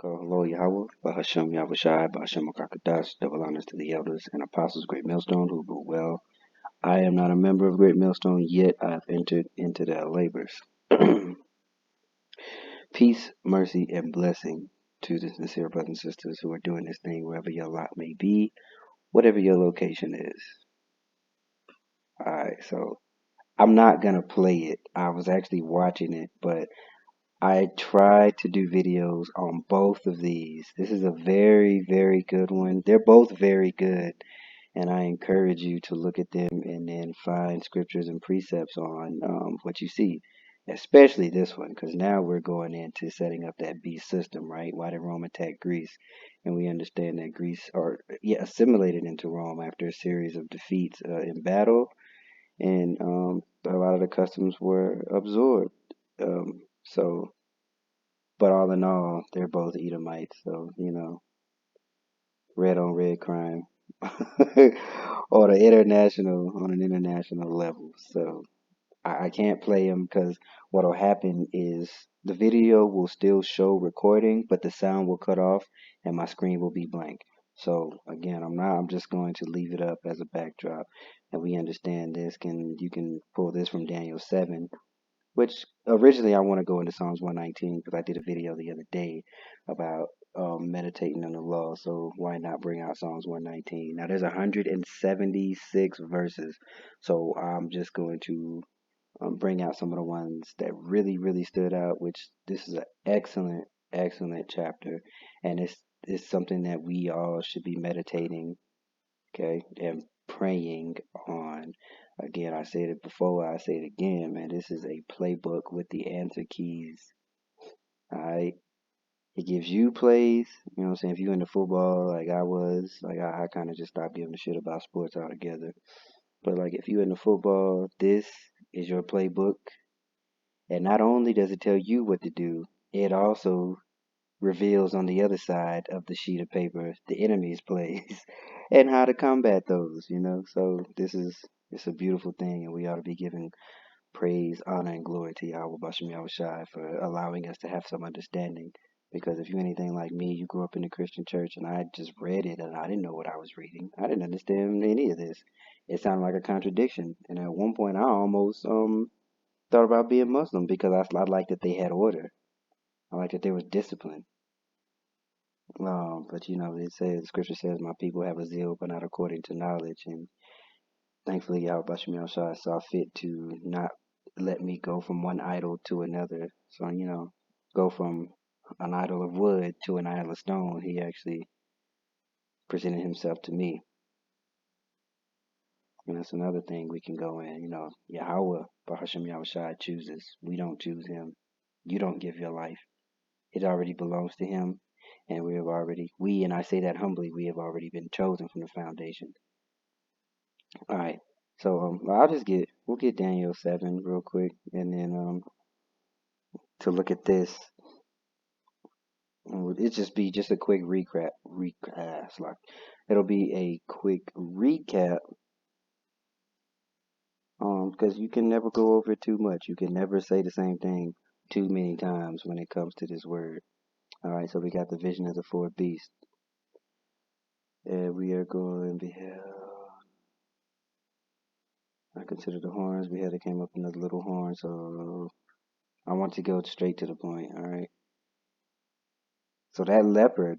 Hello, Yahweh, Bahashem Yahushai, Bahashem Akakadas, double honors to the elders and apostles, Great Millstone, who rule well. I am not a member of Great Millstone, yet I have entered into their labors. Peace, mercy, and blessing to the sincere brothers and sisters who are doing this thing wherever your lot may be, whatever your location is. Alright, so I'm not gonna play it. I was actually watching it, but I tried to do videos on both of these. This is a very, very good one. They're both very good, and I encourage you to look at them and then find scriptures and precepts on what you see, especially this one, because now we're going into setting up that beast system, right? Why did Rome attack Greece? And we understand that Greece, assimilated into Rome after a series of defeats in battle, and a lot of the customs were absorbed. So but all in all, they're both Edomites, so red on red crime on an international level. So I can't play them because what'll happen is the video will still show recording, but the sound will cut off and my screen will be blank. So again, I'm just going to leave it up as a backdrop, and we understand you can pull this from Daniel 7, which originally I want to go into Psalms 119 because I did a video the other day about meditating on the law. So why not bring out Psalms 119? Now there's 176 verses, so I'm just going to bring out some of the ones that really, really stood out. Which this is an excellent, excellent chapter, and it's something that we all should be meditating, okay, and praying on. Again, I said it before, I say it again, man. This is a playbook with the answer keys. All right. It gives you plays, you know what I'm saying? If you into football like I was, like I kind of just stopped giving a shit about sports altogether. But like if you into football, this is your playbook. And not only does it tell you what to do, it also reveals on the other side of the sheet of paper the enemy's plays and how to combat those. So it's a beautiful thing, and we ought to be giving praise, honor, and glory to Yahweh Bashem Yahushai for allowing us to have some understanding. Because if you're anything like me, you grew up in the Christian church, and I just read it, and I didn't know what I was reading. I didn't understand any of this. It sounded like a contradiction, and at one point, I almost thought about being Muslim because I liked that they had order. I liked that there was discipline. But the scripture says, "My people have a zeal, but not according to knowledge." And thankfully, Yahweh Bashim Yahushua saw fit to not let me go from one idol to another. So, go from an idol of wood to an idol of stone. He actually presented himself to me. And that's another thing we can go in. Yahweh Bahashim Yahushua chooses. We don't choose him. You don't give your life. It already belongs to him. And and I say that humbly, we have already been chosen from the foundation. All right. So we'll get Daniel 7 real quick, and then to look at this, it just a quick recap. It'll be a quick recap, because you can never go over it too much. You can never say the same thing too many times when it comes to this word. All right. So we got the vision of the four beasts, and we are going to beheld. I consider the horns. There came up another little horn, so I want to go straight to the point. All right. So that leopard,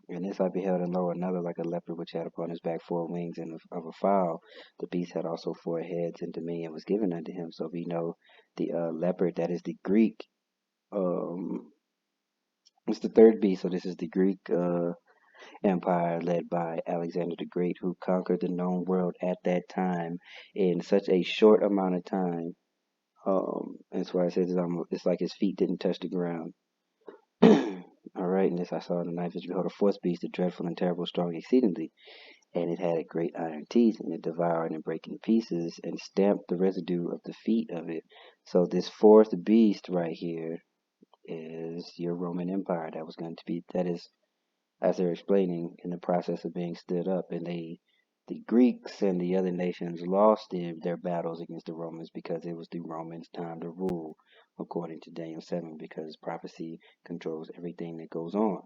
and this I beheld, and lo, another like a leopard, which had upon his back 4 wings and of a fowl. The beast had also 4 heads, and dominion was given unto him. So we know the leopard, that is the Greek. It's the third beast. So this is the Greek empire led by Alexander the Great, who conquered the known world at that time in such a short amount of time. That's why I said it's like his feet didn't touch the ground. All right, and this I saw in the night vision, behold, a fourth beast, a dreadful and terrible, strong exceedingly, and it had great iron teeth, and it devoured and brake in pieces, and stamped the residue of the feet of it. So this fourth beast right here is your Roman Empire. That is, as they're explaining, in the process of being stood up, and the Greeks and the other nations lost their battles against the Romans because it was the Romans' time to rule, according to Daniel 7, because prophecy controls everything that goes on.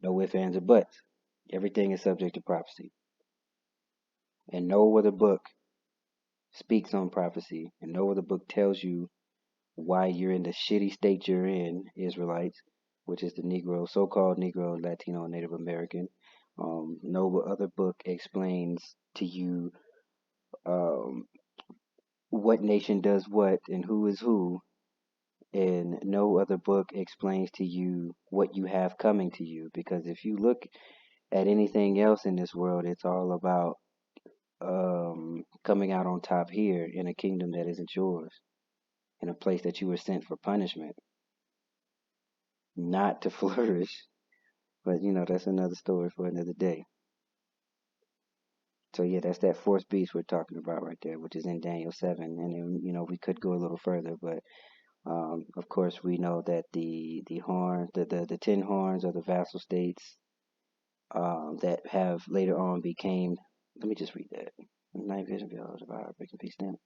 No ifs, ands, or buts. Everything is subject to prophecy. And no other book speaks on prophecy, and no other book tells you why you're in the shitty state you're in, Israelites, which is the Negro, so-called Negro, Latino, and Native American. No other book explains to you um, what nation does what and who is who, and no other book explains to you what you have coming to you. Because if you look at anything else in this world, it's all about coming out on top here in a kingdom that isn't yours, in a place that you were sent for punishment, not to flourish. But that's another story for another day. So yeah, that's that fourth beast we're talking about right there, which is in Daniel 7. And then, we could go a little further, but of course we know that the horns, the 10 horns are the vassal states that have later on became. Let me just read that. Night vision beheld about breaking peace down.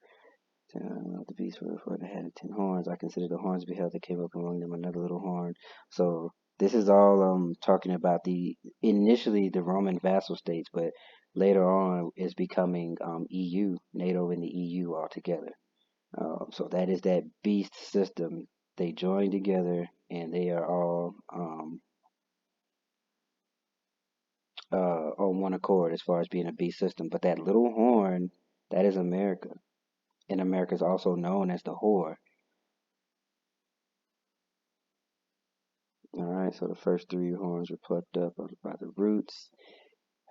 The beast for the had 10 horns. I consider the horns beheld that came up among them another little horn. So this is all talking about the initially the Roman vassal states, but later on is becoming EU, NATO, and the EU all together. So that is that beast system. They join together and they are all on one accord as far as being a beast system. But that little horn, that is America. And America is also known as the whore. All right, so the first three horns were plucked up by the roots.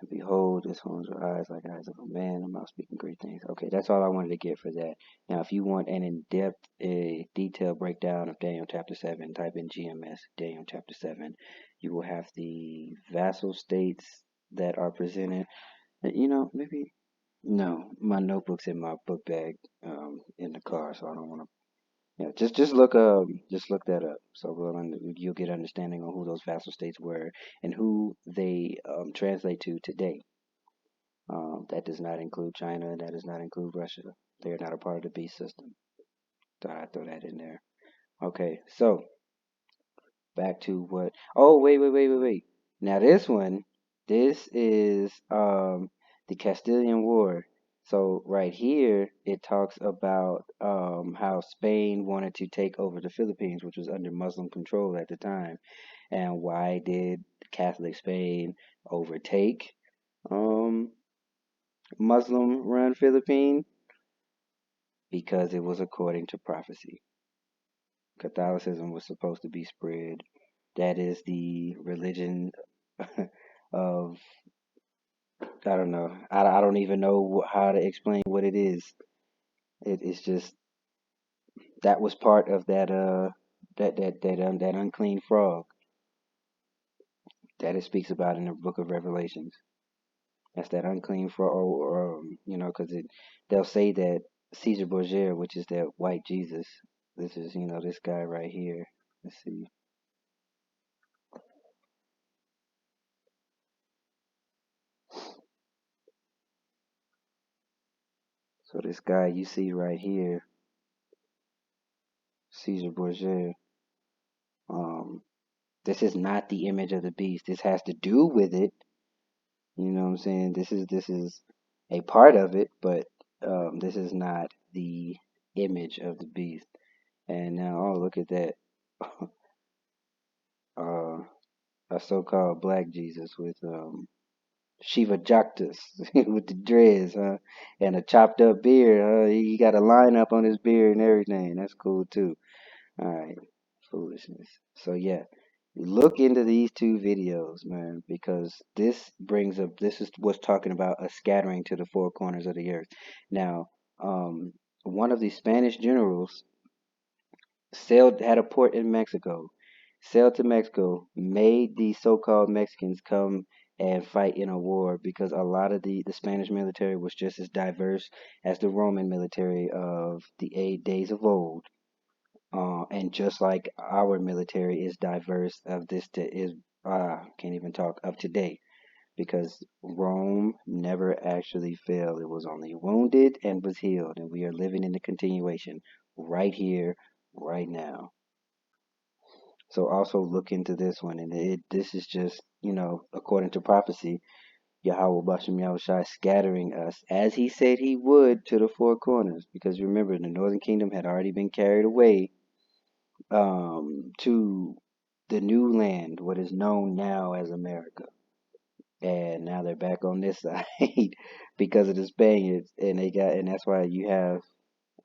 And behold, his horns were eyes like eyes of a man, a mouth speaking great things. Okay, that's all I wanted to get for that. Now, if you want an in-depth, detailed breakdown of Daniel chapter 7, type in GMS, Daniel chapter 7. You will have the vassal states that are presented. Maybe, no, my notebook's in my book bag in the car, so I don't want to. Yeah, just look that up. So you'll get understanding on who those vassal states were and who they translate to today. That does not include China, and that does not include Russia. They are not a part of the beast system. Thought I'd throw that in there. Okay, so back to what? Oh, wait. Now this is the Castilian War. So right here, it talks about how Spain wanted to take over the Philippines, which was under Muslim control at the time. And why did Catholic Spain overtake Muslim-run Philippines? Because it was according to prophecy. Catholicism was supposed to be spread. That is the religion of, I don't know. I don't even know how to explain what it is. It's just that was part of that unclean frog that it speaks about in the book of Revelations. That's that unclean frog, or because they'll say that Caesar Borgia, which is that white Jesus. This is this guy right here. Let's see. So this guy you see right here, Caesar Borgia. Um, this is not the image of the beast. This has to do with it. You know what I'm saying? This is a part of it, but this is not the image of the beast. And now, oh, look at that. uh, a so-called black Jesus with Shiva Jaktas with the dreads, huh? And a chopped up beard. He got a line up on his beard and everything. That's cool too. All right, foolishness. So yeah, look into these two videos, man, because this is what's talking about a scattering to the four corners of the earth. Now, one of the Spanish generals had a port in Mexico, sailed to Mexico, made the so-called Mexicans come and fight in a war because a lot of the Spanish military was just as diverse as the Roman military of the days of old. And just like our military is diverse of this to is can't even talk of today because Rome never actually fell. It was only wounded and was healed, and we are living in the continuation right here, right now. So also look into this one, and this is just, according to prophecy, Yahweh Bashem Yahushai scattering us as he said he would to the four corners. Because remember, the northern kingdom had already been carried away to the new land, what is known now as America. And now they're back on this side because of the Spaniards, and that's why you have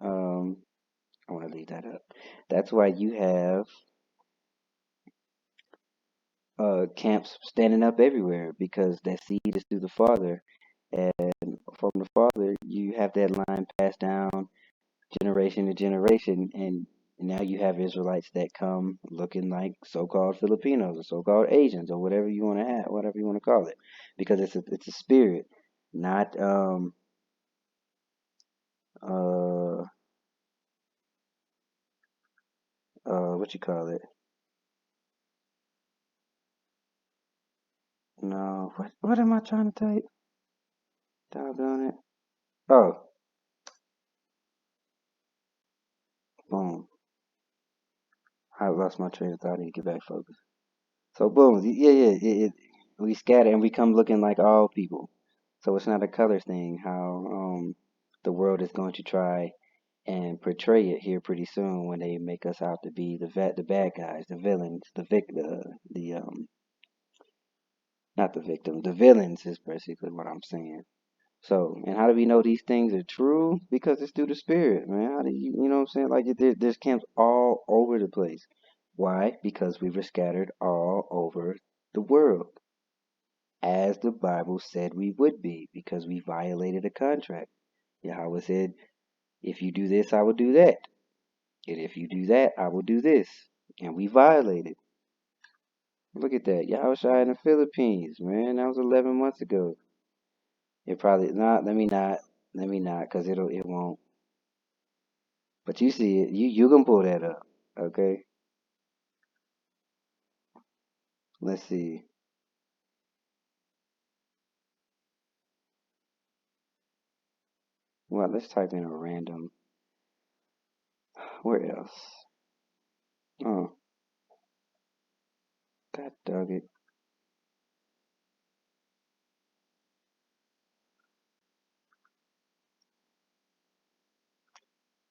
I want to leave that up. That's why you have camps standing up everywhere because that seed is through the Father, and from the Father you have that line passed down generation to generation, and now you have Israelites that come looking like so-called Filipinos or so-called Asians or whatever you want to have, whatever you want to call it, because it's a spirit, not uh what you call it? No, what am I trying to type? Doggone it! Oh, boom! I lost my train of thought. I need to get back focused. So boom, yeah, yeah, we scatter and we come looking like all people. So it's not a color thing. How the world is going to try and portray it here pretty soon when they make us out to be the bad guys, the villains, the not the victim, the villains is basically what I'm saying. So, and how do we know these things are true? Because it's through the spirit, man. How do you know what I'm saying? Like there's camps all over the place. Why? Because we were scattered all over the world, as the Bible said we would be, because we violated a contract. Yahweh said, if you do this, I will do that. And if you do that, I will do this. And we violated. Look at that. Yahweh Shai in the Philippines, man. That was 11 months ago. It probably not. Let me not, cause it won't. But you see it. You can pull that up. Okay. Let's see. Well, let's type in a random. Where else? Oh, God dog it.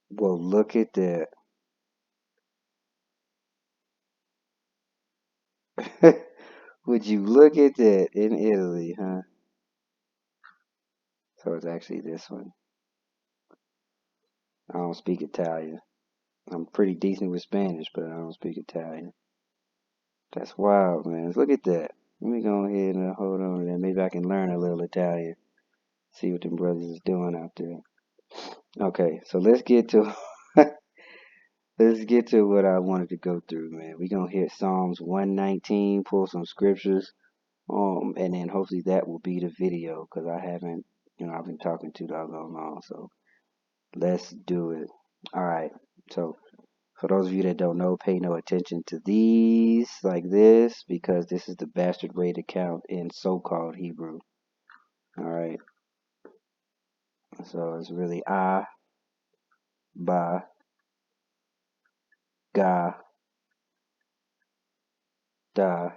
Well, look at that. Would you look at that in Italy, huh? So it's actually this one. I don't speak Italian. I'm pretty decent with Spanish, but I don't speak Italian. That's wild, man. Look at that. Let me go ahead and hold on to that. Maybe I can learn a little Italian. See what them brothers is doing out there. Okay, so let's get to what I wanted to go through, man. We gonna hit Psalms 119, pull some scriptures, and then hopefully that will be the video because I haven't, I've been talking too doggone long. So let's do it. All right. So for those of you that don't know, pay no attention to these like this because this is the bastard way to count in so-called Hebrew. All right. So it's really ba, ga, da,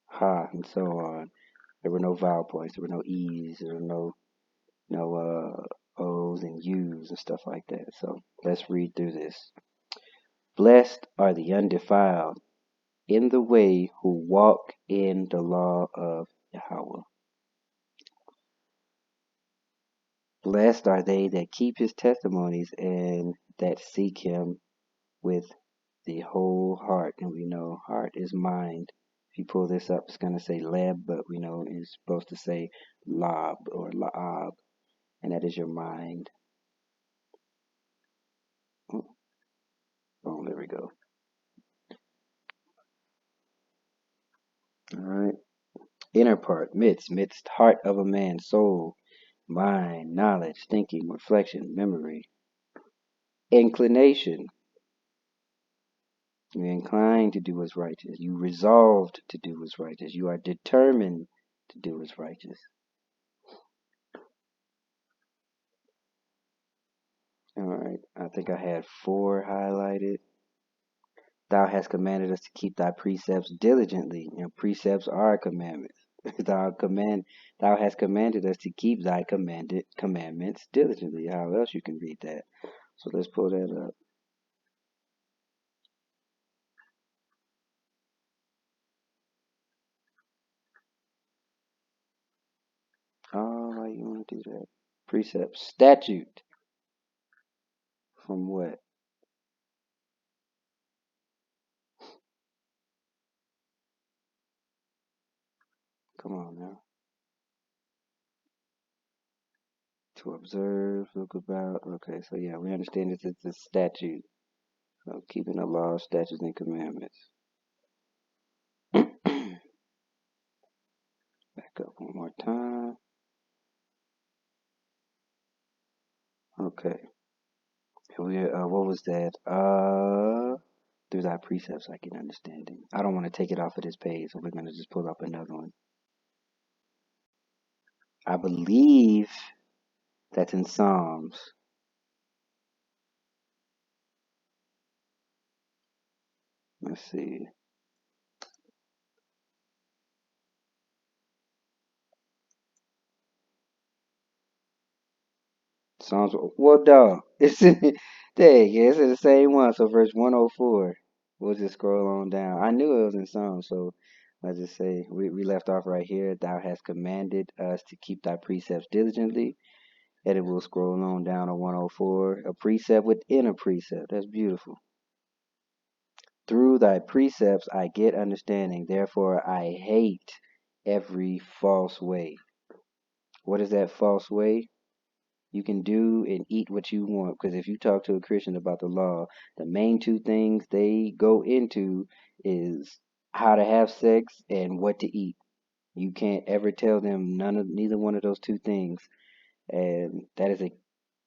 ha, and so on. There were no vowel points. There were no e's. There were no o's and u's and stuff like that. So let's read through this. Blessed are the undefiled in the way who walk in the law of Yahweh. Blessed are they that keep his testimonies and that seek him with the whole heart. And we know heart is mind. If you pull this up, it's going to say leb, but we know it's supposed to say lob or laab, and that is your mind. Oh, there we go. All right. Inner part, midst heart of a man, soul, mind, knowledge, thinking, reflection, memory, inclination. You're inclined to do what's righteous. You resolved to do what's righteous. You are determined to do what's righteous. All right. I think I had 4 highlighted. Thou hast commanded us to keep thy precepts diligently, and precepts are commandments. Thou hast commanded us to keep thy commanded commandments diligently. How else you can read that? So let's pull that up. Oh, why you want to do that? Precept, statute. From what? Come on now. To observe, look about. Okay, so yeah, we understand this is a statute of keeping the laws, statutes, and commandments. Back up one more time. Okay. What was that? Through thy precepts I get understanding. I don't want to take it off of this page, so we're gonna just pull up another one. I believe that's in Psalms. Let's see. Psalms. Well, dog, it's in. There, yeah, it's in the same one. So verse 104. We'll just scroll on down. I knew it was in Psalms, so I just say we left off right here. Thou hast commanded us to keep thy precepts diligently. And it will scroll on down to 104. A precept within a precept. That's beautiful. Through thy precepts I get understanding. Therefore I hate every false way. What is that false way? You can do and eat what you want. Because if you talk to a Christian about the law, the main two things they go into is how to have sex and what to eat. You can't ever tell them neither one of those two things. And that is a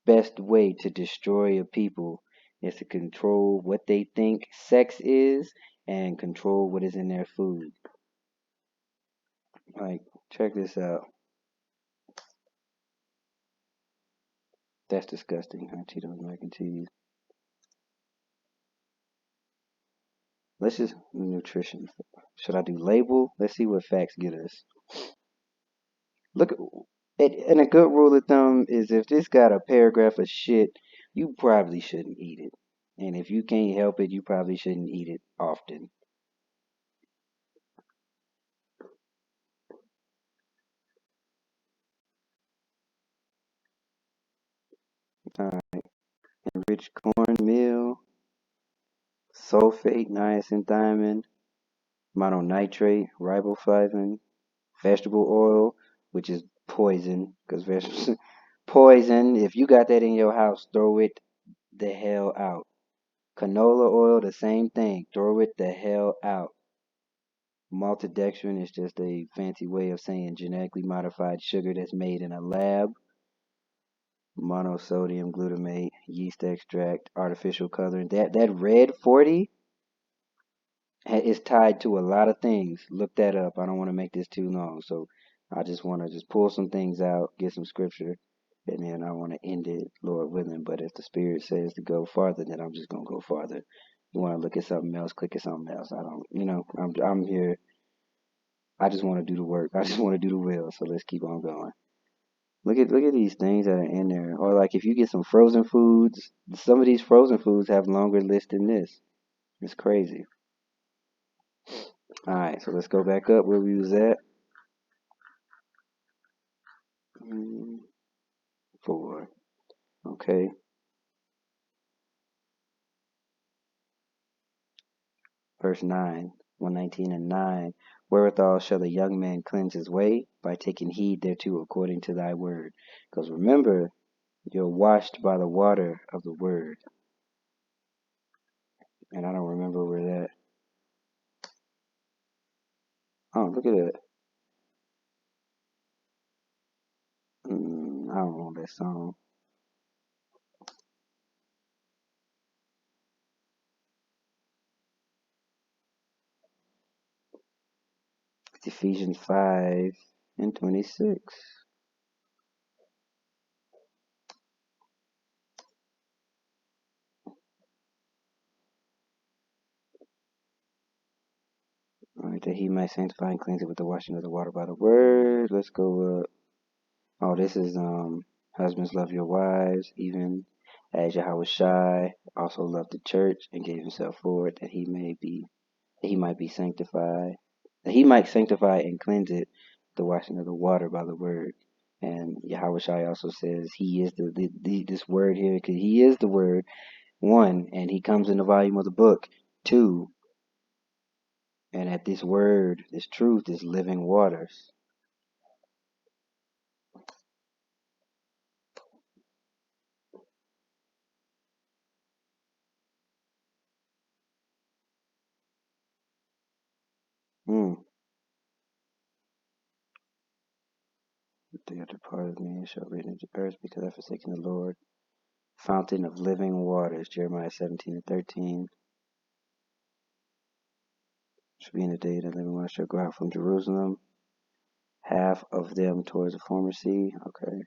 best way to destroy a people is to control what they think sex is and control what is in their food. Like, check this out. That's disgusting. Huh? Cheetos, mac and cheese. Let's just nutrition. Should I do label? Let's see what facts get us. Look, and a good rule of thumb is if this got a paragraph of shit, you probably shouldn't eat it. And if you can't help it, you probably shouldn't eat it often. Enriched cornmeal, sulfate, niacin, mononitrate, riboflavin, vegetable oil, which is poison, because vegetables poison. If you got that in your house, throw it the hell out. Canola oil, the same thing. Throw it the hell out. Maltodextrin is just a fancy way of saying genetically modified sugar that's made in a lab. Monosodium glutamate, yeast extract, artificial coloring. That red 40 is tied to a lot of things. Look that up. I don't want to make this too long, so I just want to just pull some things out, get some scripture, and then I want to end it, Lord willing. But if the Spirit says to go farther, then I'm just gonna go farther. You want to look at something else, click at something else. I don't, I'm here. I just want to do the work. I just want to do the will. So let's keep on going. Look at these things that are in there. Or like if you get some frozen foods, some of these frozen foods have longer lists than this. It's crazy. All right, so let's go back up where we was at. 4. Okay. Verse 9. 119 and 9. Wherewithal shall the young man cleanse his way? By taking heed thereto according to thy word. Because remember, you're washed by the water of the word. And I don't remember where that. Oh, look at that. I don't know that song. It's Ephesians 5 and 26. Alright, that he might sanctify and cleanse it with the washing of the water by the word. Let's go up. Oh, this is husbands love your wives, even as Yahweh Shai also loved the church and gave himself for it, that he might be sanctified, that he might sanctify and cleanse it, the washing of the water by the word. And Yahweh Shai also says he is this word here, because he is the word, one, and he comes in the volume of the book, two, and that this word, this truth, is living waters. Hmm. They are departed me and shall read into earth because I have forsaken the Lord. Fountain of living waters, Jeremiah 17:13. Shall be in the day that living waters shall go out from Jerusalem, half of them towards the former sea. Okay.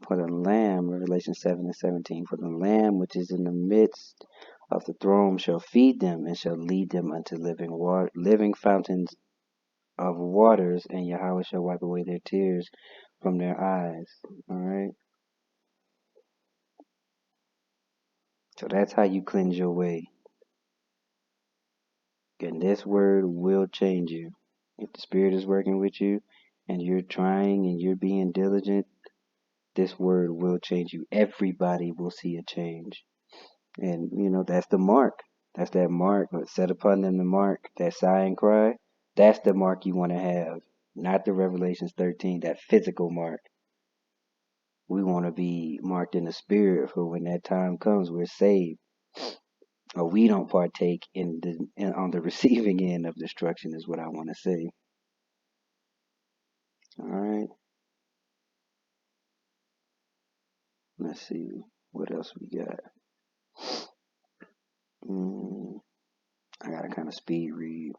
For the Lamb, Revelation 7:17. For the Lamb which is in the midst of the throne shall feed them and shall lead them unto living fountains of waters, and Yahweh shall wipe away their tears from their eyes. All right. So that's how you cleanse your way. And this word will change you. If the Spirit is working with you and you're trying and you're being diligent, this word will change you. Everybody will see a change. And, that's the mark. That's that mark. Set upon them the mark, that sigh and cry. That's the mark you want to have. Not the Revelations 13, that physical mark. We want to be marked in the Spirit for when that time comes, we're saved. Or we don't partake on the receiving end of destruction is what I want to say. All right. Let's see what else we got. I gotta kind of speed read.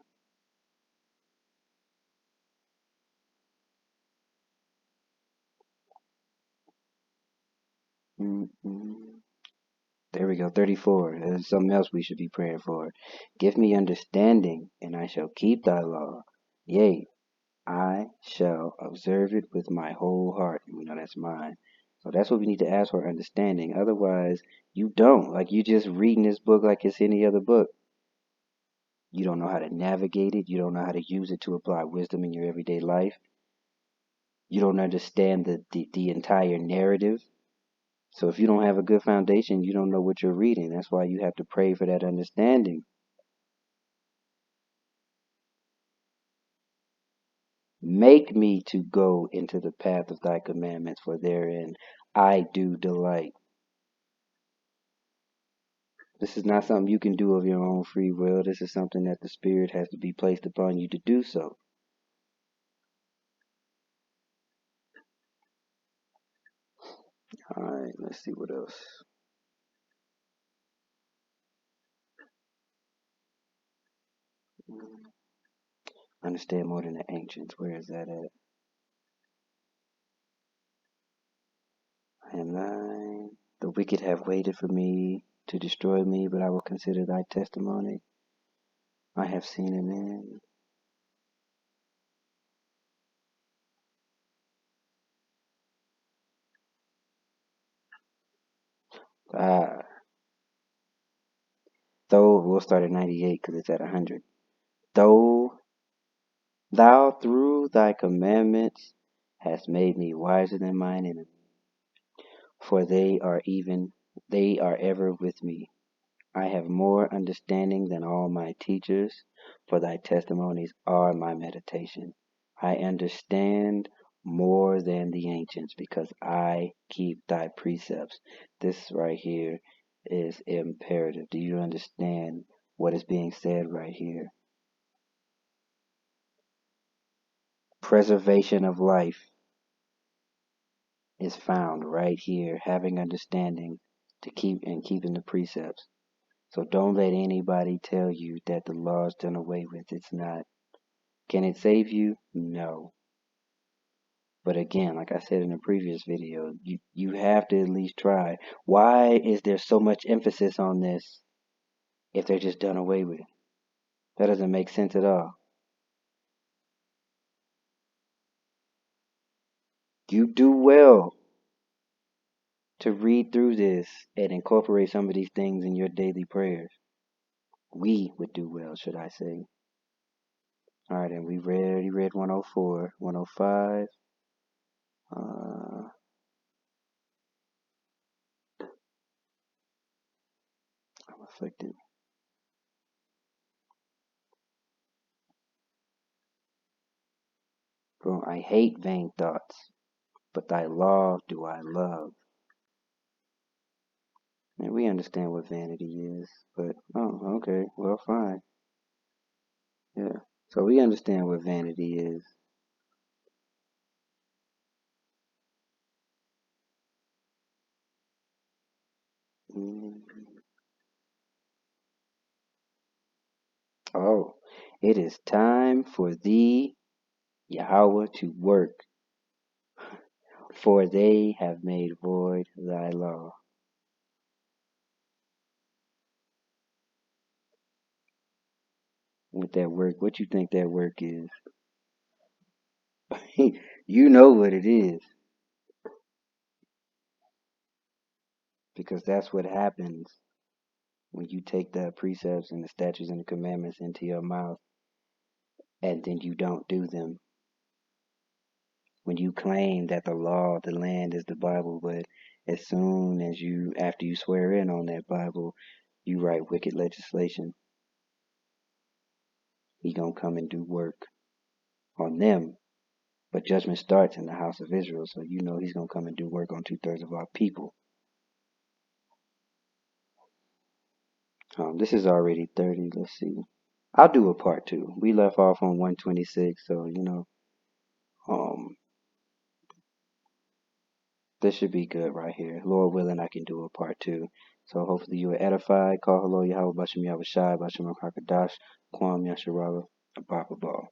There we go. 34. There's something else we should be praying for. Give me understanding, and I shall keep thy law. Yea, I shall observe it with my whole heart. We know that's mine. So that's what we need to ask for, understanding. Otherwise, you don't. Like, you just reading this book like it's any other book. You don't know how to navigate it. You don't know how to use it to apply wisdom in your everyday life. You don't understand the entire narrative. So if you don't have a good foundation, you don't know what you're reading. That's why you have to pray for that understanding. Make me to go into the path of thy commandments, for therein I do delight. This is not something you can do of your own free will. This is something that the Spirit has to be placed upon you to do so. All right, let's see what else. Understand more than the ancients. Where is that at? I am thine. The wicked have waited for me to destroy me, but I will consider thy testimony. I have seen an end. Though we'll start at 98 because it's at 100. Though thou through thy commandments hast made me wiser than mine enemies, for they are ever with me. I have more understanding than all my teachers, for thy testimonies are my meditation. I understand more than the ancients because I keep thy precepts. This right here is imperative. Do you understand what is being said right here? Preservation of life is found right here, having understanding to keeping the precepts. So don't let anybody tell you that the law is done away with. It's not. Can it save you? No. But again, like I said in the previous video, you have to at least try. Why is there so much emphasis on this if they're just done away with? That doesn't make sense at all. You do well to read through this and incorporate some of these things in your daily prayers. We would do well, should I say. All right, and we read 104, 105. I'm afflicted. Bro, I hate vain thoughts, but thy law do I love. And we understand what vanity is, but oh, okay, well, fine. Yeah. So we understand what vanity is. Mm. Oh, it is time for thee, Yahweh, to work, for they have made void thy law. With that work, what you think that work is? You know what it is, because that's what happens when you take the precepts and the statutes and the commandments into your mouth and then you don't do them. When you claim that the law of the land is the Bible, but as soon as after you swear in on that Bible, you write wicked legislation, he gonna come and do work on them. But judgment starts in the house of Israel, so you know he's gonna come and do work on 2/3 of our people. This is already 30. Let's see. I'll do a part two. We left off on 126, so this should be good right here. Lord willing, I can do a part two. So hopefully you are edified. Call hello Yahweh Bashim Yahweh Shai Bashim Hakadash Kwam Yasharala Ababa.